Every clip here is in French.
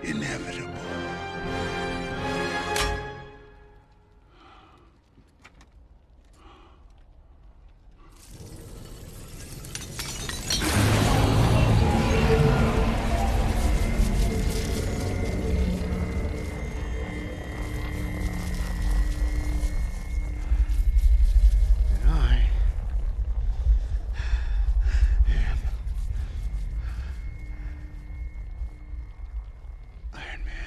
inevitable. And I am Iron Man.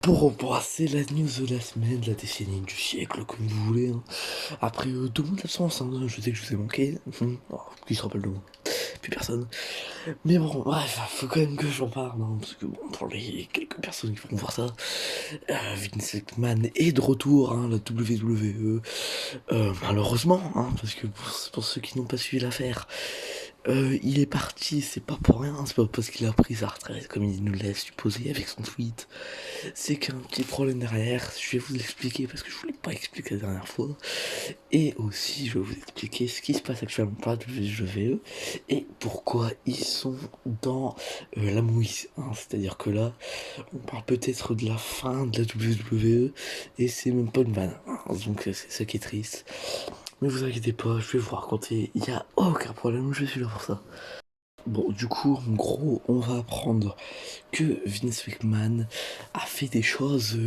Pour embrasser la news de la semaine, la décennie du siècle, comme vous voulez. Hein. Après 2 mois d'absence, hein, je sais que je vous ai manqué. Oh, qui se rappelle de moi? Plus personne. Mais bon, bref, faut quand même que j'en parle, hein, parce que bon, pour les quelques personnes qui vont voir ça, Vince McMahon est de retour, hein, la WWE, malheureusement, hein, parce que pour ceux qui n'ont pas suivi l'affaire, il est parti, c'est pas pour rien, c'est pas parce qu'il a pris sa retraite, comme il nous laisse supposer avec son tweet, c'est qu'un petit problème derrière, je vais vous l'expliquer parce que je voulais pas expliquer la dernière fois, et aussi je vais vous expliquer ce qui se passe actuellement pour la WWE, et pourquoi ils sont dans la mouise, hein. C'est-à-dire que là, on parle peut-être de la fin de la WWE, et c'est même pas une vanne, hein. Donc c'est ça qui est triste. Mais vous inquiétez pas, je vais vous raconter, il n'y a aucun problème, je suis là pour ça. Bon, du coup, en gros, on va apprendre que Vince McMahon a fait des choses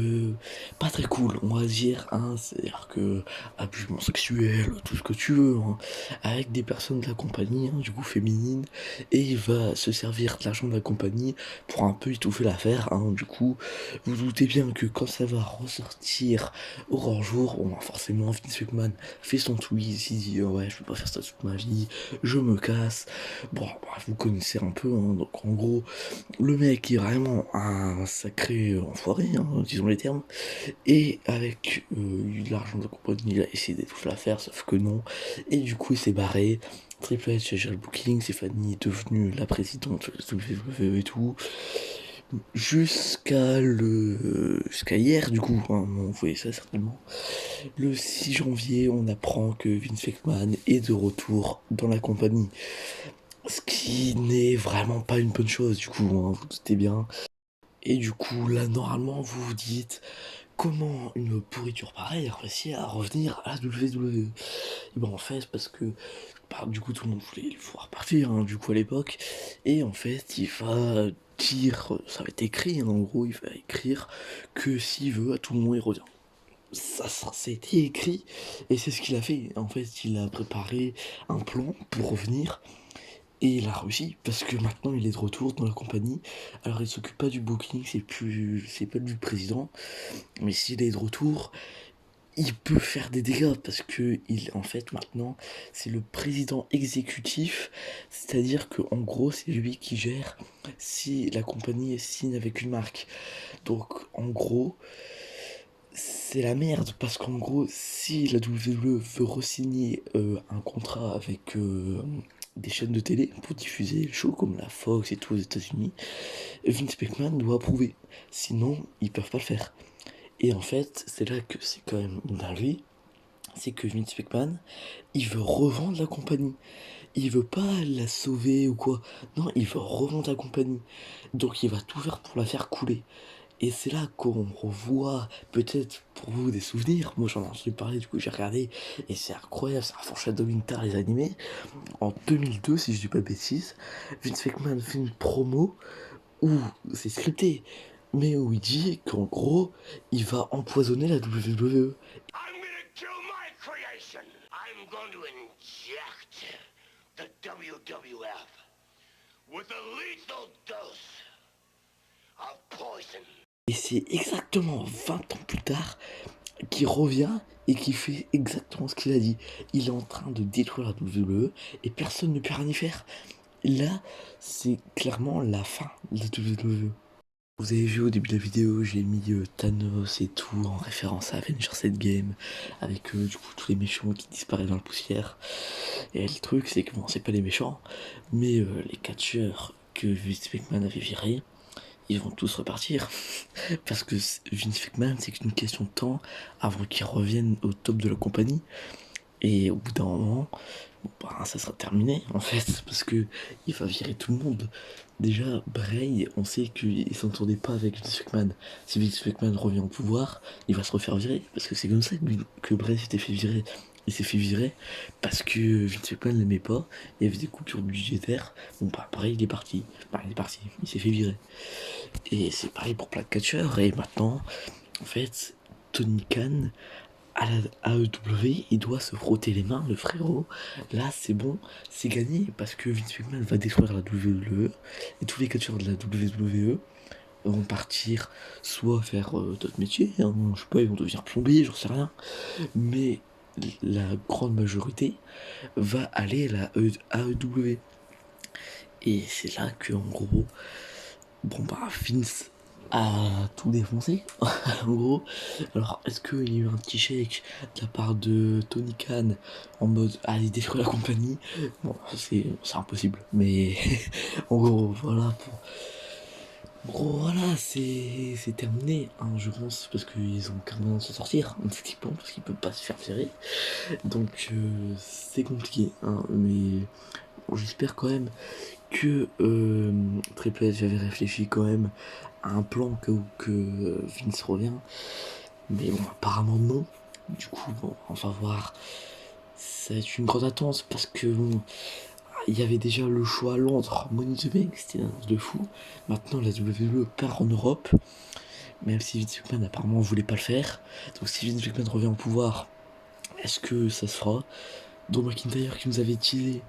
pas très cool, on va dire, hein, c'est-à-dire que abusement sexuel, tout ce que tu veux, hein, avec des personnes de la compagnie, hein, du coup féminines, et il va se servir de l'argent de la compagnie pour un peu étouffer l'affaire, hein, du coup, vous doutez bien que quand ça va ressortir au grand jour, bon, forcément, Vince McMahon fait son tweet, il dit, ouais, je peux pas faire ça toute ma vie, je me casse, bon, bref, vous connaissez un peu, hein, donc en gros, le mec est vraiment un sacré enfoiré, hein, disons les termes, et avec l'argent de la compagnie, il a essayé d'étouffer l'affaire, sauf que non, et du coup il s'est barré. Triple H a géré le booking, Stéphanie est devenue la présidente de WWE et tout, jusqu'à hier du coup, hein, vous voyez ça certainement. Le 6 janvier, on apprend que Vince McMahon est de retour dans la compagnie. Ce qui n'est vraiment pas une bonne chose, du coup, hein, vous doutez bien. Et du coup, là, normalement, vous vous dites comment une pourriture pareille a réussi à revenir à la WWE. Et ben, en fait, parce que, bah, du coup, tout le monde voulait le voir partir, hein, du coup, à l'époque. Et en fait, il va dire, ça va être écrit, hein, en gros, il va écrire que s'il veut, à tout moment, il revient. Ça a été écrit, et c'est ce qu'il a fait. En fait, il a préparé un plan pour revenir. Et il a réussi, parce que maintenant il est de retour dans la compagnie. Alors il s'occupe pas du booking, c'est pas lui le président. Mais s'il est de retour, il peut faire des dégâts, parce que en fait maintenant, c'est le président exécutif. C'est-à-dire que en gros, c'est lui qui gère si la compagnie signe avec une marque. Donc en gros, c'est la merde, parce qu'en gros, si la WWE veut re-signer un contrat avec des chaînes de télé pour diffuser le show comme la Fox et tout aux États-Unis, Vince McMahon doit approuver. Sinon, ils peuvent pas le faire. Et en fait, c'est là que c'est quand même une dinguerie, c'est que Vince McMahon, il veut revendre la compagnie. Il veut pas la sauver ou quoi. Non, il veut revendre la compagnie. Donc il va tout faire pour la faire couler. Et c'est là qu'on revoit peut-être pour vous des souvenirs. Moi j'en ai entendu parler, du coup j'ai regardé. Et c'est incroyable, c'est un foreshadowing tard les animés. En 2002, si je dis pas de bêtises, Vince McMahon fait une promo où c'est scripté. Mais où il dit qu'en gros, il va empoisonner la WWE. I'm gonna kill my creation. I'm going to inject the WWF with a lethal dose of poison. Et c'est exactement 20 ans plus tard qu'il revient et qui fait exactement ce qu'il a dit. Il est en train de détruire la WWE et personne ne peut rien y faire. Là, c'est clairement la fin de la WWE. Vous avez vu au début de la vidéo, j'ai mis Thanos et tout en référence à Avengers Endgame, avec du coup tous les méchants qui disparaissent dans la poussière. Et le truc, c'est que bon, c'est pas les méchants, mais les catcheurs que Vince McMahon avait virés, ils vont tous repartir. Parce que Vince McMahon, c'est qu'une question de temps avant qu'il revienne au top de la compagnie. Et au bout d'un moment, bon, bah, ça sera terminé en fait, parce que il va virer tout le monde. Déjà, Bray, on sait qu'il s'entendait pas avec Vince McMahon. Si Vince McMahon revient au pouvoir, il va se refaire virer, parce que c'est comme ça que Bray s'était fait virer. Il s'est fait virer parce que Vince McMahon l'aimait pas, il y avait des coupures budgétaires. Bon, bah, Bray, il est parti. Bah, il est parti, il s'est fait virer. Et c'est pareil pour plein de catcheurs, et maintenant, en fait, Tony Khan à la AEW, il doit se frotter les mains, le frérot. Là, c'est bon, c'est gagné parce que Vince McMahon va détruire la WWE et tous les catcheurs de la WWE vont partir soit faire d'autres métiers, hein, je sais pas, ils vont devenir plombiers, j'en sais rien, mais la grande majorité va aller à la AEW. Et c'est là que, en gros, bon bah, Vince a tout défoncé, en gros. Alors, est-ce qu'il y a eu un petit chèque de la part de Tony Khan en mode allez détruire la compagnie? Bon, c'est impossible, mais en gros, voilà. En gros, voilà, c'est terminé, hein, je pense, parce qu'ils ont qu'un moyen de s'en sortir, effectivement, parce qu'ils peuvent pas se faire virer. Donc, c'est compliqué, hein, mais bon, j'espère quand même que Triple H avait réfléchi quand même à un plan que Vince revient. Mais bon, apparemment non. Du coup, bon, on va voir. C'est une grande attente parce que bon, il y avait déjà le choix à Londres, Money in the Bank, c'était une annonce de fou. Maintenant, la WWE part en Europe, même si Vince McMahon apparemment voulait pas le faire. Donc, si Vince McMahon revient au pouvoir, est-ce que ça se fera? Drew McIntyre qui nous avait teasé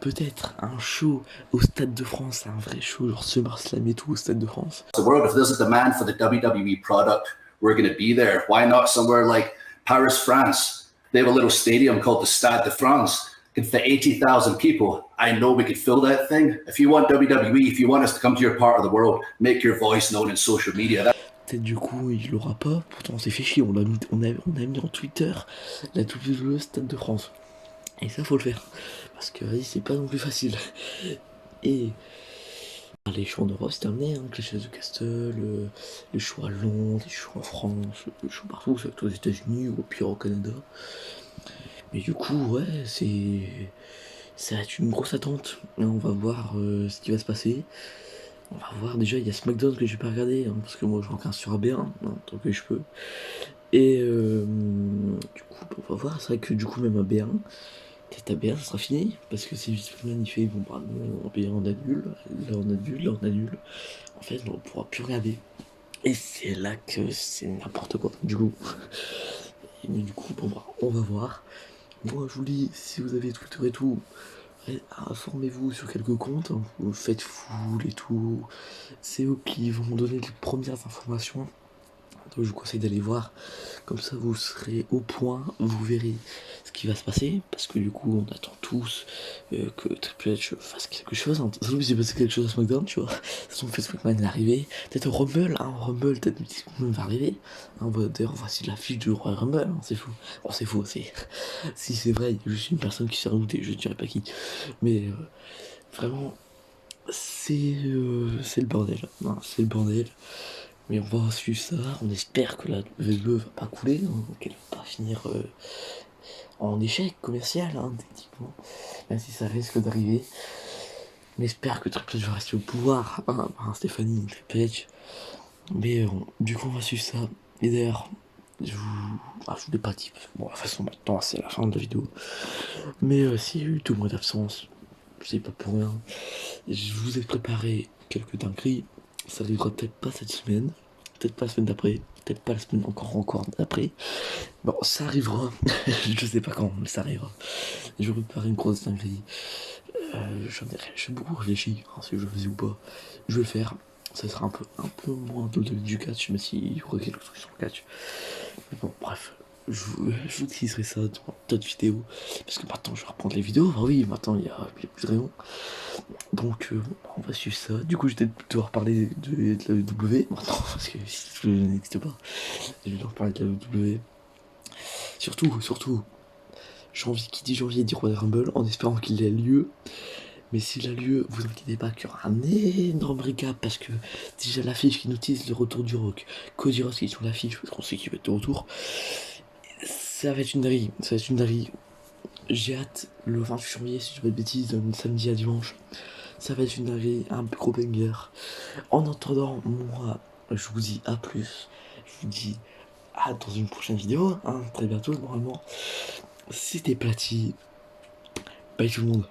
peut-être un show au Stade de France, un vrai show, genre SummerSlam et tout au Stade de France. The world, if there's a demand for the WWE product, we're going to be there. Why not somewhere like Paris, France? They have a little stadium called the Stade de France. It can fit 80,000 people. I know we could fill that thing. If you want WWE, if you want us to come to your part of the world, make your voice known in social media. Peut-être du coup il l'aura pas, pourtant on s'est fait chier, on a mis en Twitter la WWE Stade de France. Et ça faut le faire, parce que vas-y, c'est pas non plus facile. Et les choix en Europe c'est terminé, hein, les chaises de Castle, les choix à Londres, les choix en France, les choix partout, soit aux États-Unis ou au pire au Canada. Mais du coup, ouais, ça va être une grosse attente. Et on va voir ce qui va se passer. On va voir, déjà il y a SmackDown que j'ai pas regardé, hein, parce que moi je regarde sur AB1, hein, tant que je peux. Et du coup, on va voir, c'est vrai que du coup même AB1, peut-être AB1 ça sera fini, parce que si Vince McMahon il fait, bon bah non, en AB1 on annule, là on annule, là on annule. En fait, on pourra plus regarder. Et c'est là que c'est n'importe quoi, du coup. Mais du coup, bon bah, on va voir. Moi je vous dis, si vous avez Twitter et tout, informez-vous sur quelques comptes, hein, vous faites full et tout. C'est eux qui vont donner les premières informations. Donc je vous conseille d'aller voir. Comme ça vous serez au point, vous verrez ce qui va se passer. Parce que du coup on attend tous que Triple H fasse quelque chose. Hein. Ça se trouve il s'est passé quelque chose à SmackDown, tu vois. Ça se trouve McMahon est arrivé. Peut-être au Rumble, hein, Rumble, peut-être McMahon va arriver. Hein, d'ailleurs voici l'affiche du Royal Rumble, hein, c'est fou. Bon c'est faux, c'est. Si c'est vrai, je suis une personne qui s'est rajoutée, je ne dirais pas qui. Mais vraiment, c'est le bordel. Non, c'est le bordel. Mais on va suivre ça. On espère que la WWE va pas couler, hein, qu'elle va pas finir en échec commercial, hein, techniquement. Même si ça risque d'arriver. On espère que Triple H va rester au pouvoir. Hein, Stéphanie, Triple H. Mais du coup, on va suivre ça. Et d'ailleurs, je vous l'ai pas dit. Bon, de toute façon, maintenant, c'est la fin de la vidéo. Mais s'il y a eu 2 mois d'absence, c'est pas pour rien. Je vous ai préparé quelques dingueries. Ça arrivera peut-être pas cette semaine, peut-être pas la semaine d'après, peut-être pas la semaine encore d'après. Bon, ça arrivera. Je sais pas quand, mais ça arrivera. Je vais préparer une grosse dinguerie. J'ai beaucoup réfléchi, hein, si je le faisais ou pas. Je vais le faire. Ça sera un peu moins du catch, mais s'il y aura quelque chose sur le catch. Mais bon, bref. Je vous teaserai ça dans d'autres vidéos. Parce que maintenant je vais reprendre les vidéos. Ah oui, maintenant il y a plus de rayon. Donc on va suivre ça. Du coup, je vais peut-être devoir parler de la W maintenant. Parce que si je n'existe pas, je vais devoir parler de la W. Surtout, janvier, qui dit janvier dit Royal Rumble, en espérant qu'il ait lieu. Mais s'il a lieu, vous inquiétez pas qu'il y aura un énorme recap parce que déjà l'affiche qui nous tease le retour du Rock, Cody Rhodes qui est sur l'affiche parce qu'on sait qu'il va être de retour. Ça va être une dinguerie, ça va être une dinguerie. J'ai hâte le 28 janvier, si je dis pas de bêtises, samedi à dimanche. Ça va être une dinguerie, un gros banger. En attendant, moi, je vous dis à plus. Je vous dis à dans une prochaine vidéo, hein, très bientôt normalement. C'était Platy. Bye tout le monde.